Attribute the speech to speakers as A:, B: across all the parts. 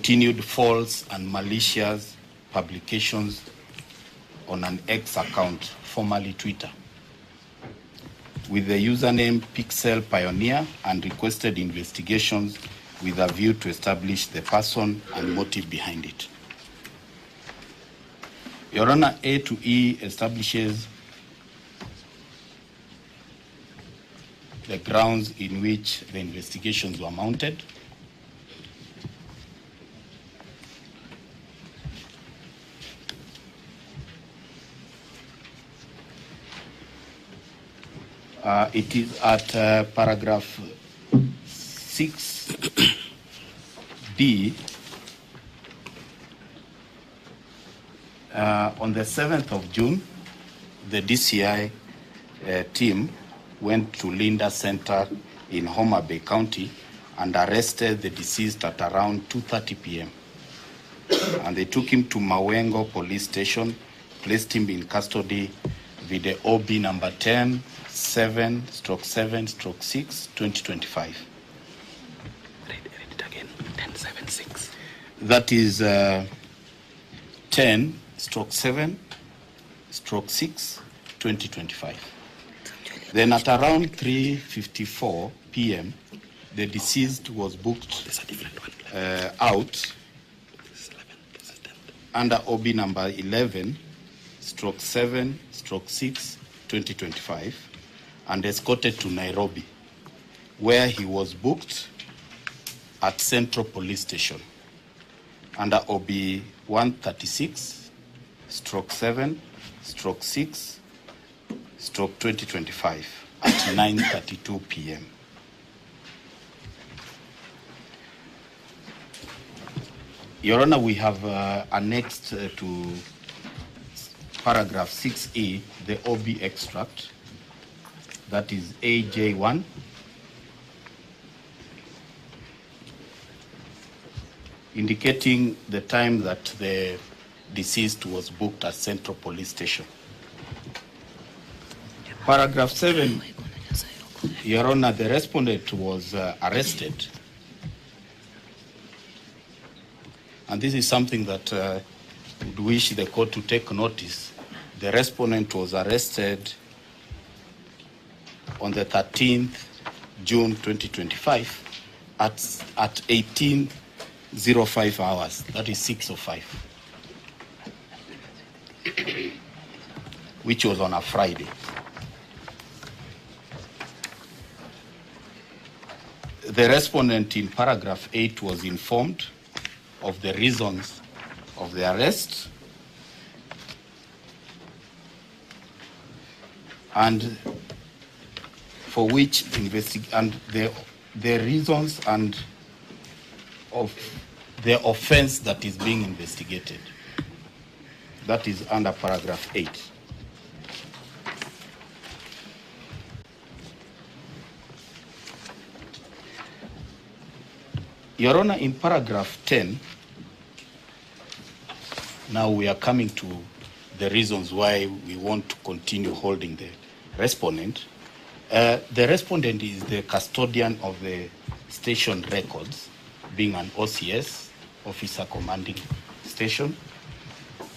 A: continued false and malicious publications on an X account, formerly Twitter, with the username Pixel Pioneer, and requested investigations with a view to establish the person and motive behind it. Your Honor, A to E establishes the grounds in which the investigations were mounted. It is at paragraph 6D. On the 7th of June, the DCI team went to Linda Center in Homa Bay County and arrested the deceased at around 2:30 p.m. And they took him to Mawengo Police Station, placed him in custody with the OB number 10-7/7/6, 2025.
B: Read it again, 10-7-6.
A: That is 10/7/6, 2025. Then at around 3:54 p.m., the deceased was booked out under OB number 11/7/6, 2025, and escorted to Nairobi, where he was booked at Central Police Station under OB 136/7/6/2025 at 9:32 p.m. Your Honor, we have annexed to paragraph 6E the OB extract, that is AJ1, indicating the time that the deceased was booked at Central Police Station. Paragraph 7, Your Honor, the respondent was arrested. And this is something that would wish the court to take notice. The respondent was arrested on the 13th June 2025 at 18:05 hours, that is 6:05, which was on a Friday. The respondent in paragraph 8 was informed of the reasons of the arrest and for which and the reasons and of the offense that is being investigated. That is under paragraph 8. Your Honor, in paragraph 10, now we are coming to the reasons why we want to continue holding the respondent. The respondent is the custodian of the station records, being an OCS, officer commanding station,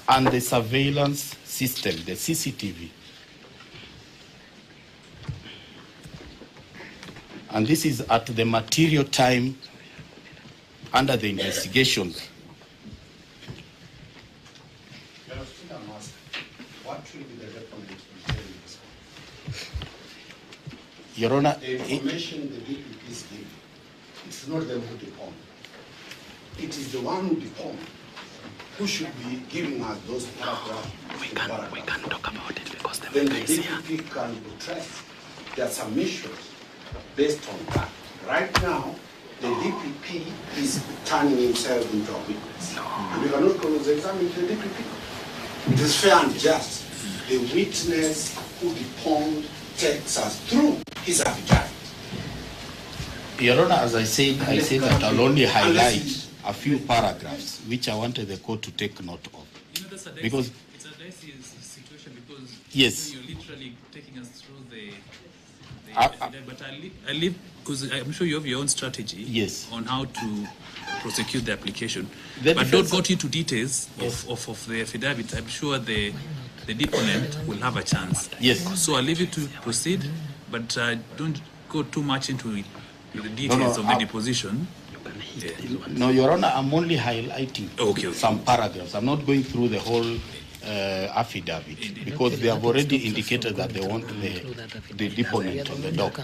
A: and the surveillance system, the CCTV. And this is at the material time under the investigations.
C: What will be the respondent telling us?
A: Your Honor,
C: the information the DPP is giving, it's not them who deform. It is the one who deform who should be giving us those paragraphs.
B: We can talk about it because the
C: then the
B: matter is here.
C: DPP can address their submissions based on that. Right now, the DPP is turning himself into a witness.
B: No.
C: And we cannot cross-examine the DPP. It is fair and just. The witness who deformed takes us through his affidavit.
A: Your Honor, as I said that I'll only highlight a few paragraphs which I wanted the court to take note of.
D: You know, that's a dicey,
A: Because
D: it's a dicey situation because
A: yes,
D: you're literally taking us through the
B: But I'll leave because I'm sure you have your own strategy.
A: Yes.
B: On how to prosecute the application.
A: The
B: but don't go into details of the affidavit. I'm sure the deponent will have a chance.
A: Yes.
B: So I'll leave you to proceed, but don't go too much into the details of the deposition. Yeah.
A: No, Your Honor, I'm only highlighting some paragraphs. I'm not going through the whole affidavit because they have already indicated that they want the deponent on the dock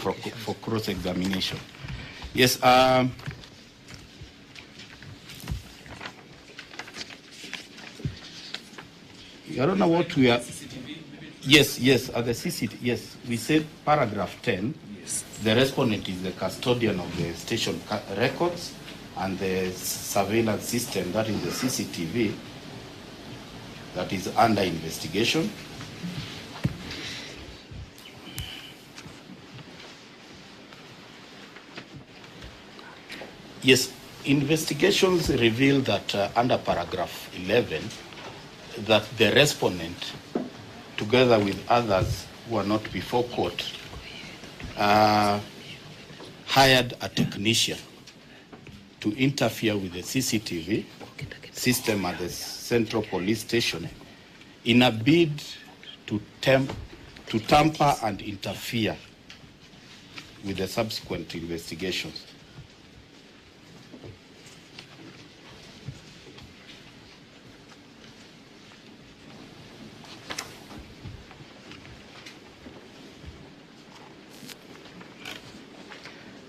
A: for cross-examination. Yes. Your Honor, what we are... Yes, at the CCTV, yes. We said paragraph 10, the respondent is the custodian of the station records and the surveillance system, that is the CCTV, that is under investigation. Yes, investigations reveal that under paragraph 11, that the respondent, together with others who are not before court, hired a technician to interfere with the CCTV system at the Central Police Station in a bid to tamper and interfere with the subsequent investigations.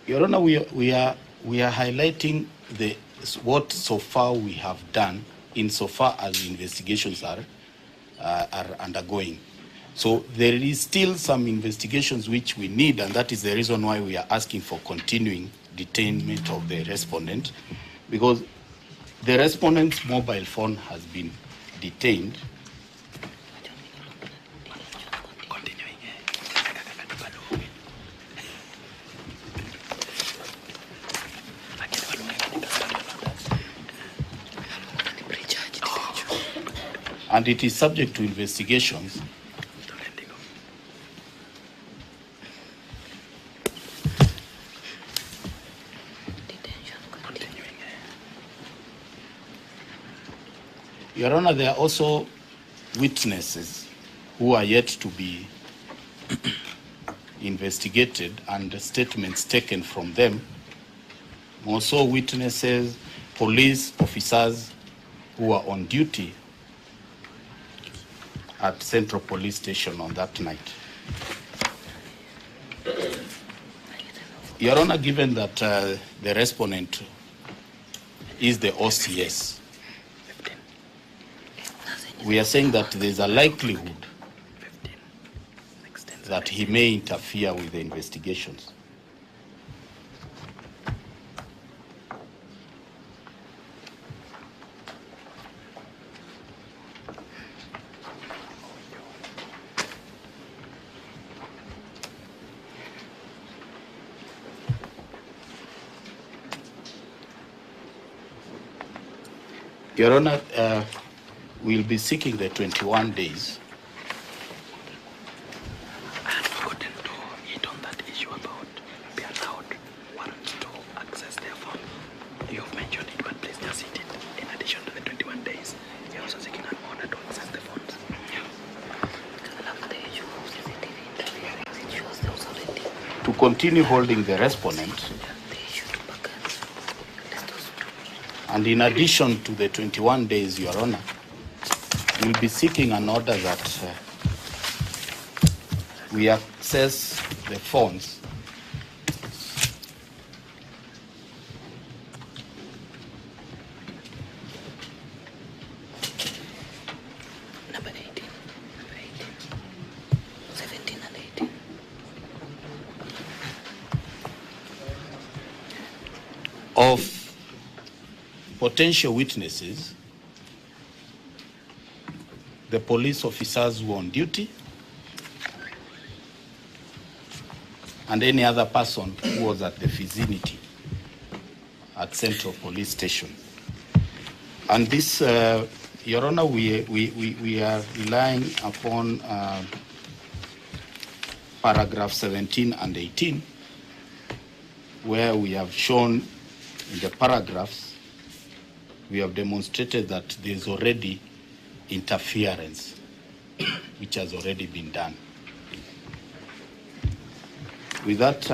A: Your Honor, we are highlighting what so far we have done insofar as investigations are undergoing. So there is still some investigations which we need, and that is the reason why we are asking for continuing detainment of the respondent, because the respondent's mobile phone has been detained. And it is subject to investigations. Your Honor, there are also witnesses who are yet to be investigated and statements taken from them. Also witnesses, police officers who are on duty at Central Police Station on that night. Your Honor, given that the respondent is the OCS, we are saying that there's a likelihood that he may interfere with the investigations. Your Honor, we'll be seeking the 21 days.
B: I had forgotten to hit on that issue about be allowed warrants to access their phone. You've mentioned it, but please just hit it. In addition to the 21 days, you're also seeking an order to access the phones.
A: To continue holding the respondent, and in addition to the 21 days, Your Honor, we'll be seeking an order that we access the phones
D: Number 18, 17 and 18.
A: of potential witnesses, the police officers who are on duty, and any other person who was at the vicinity at Central Police Station. And this, Your Honor, we are relying upon paragraph 17 and 18, where we have shown in the paragraphs, we have demonstrated that there is already interference, which has already been done. With that,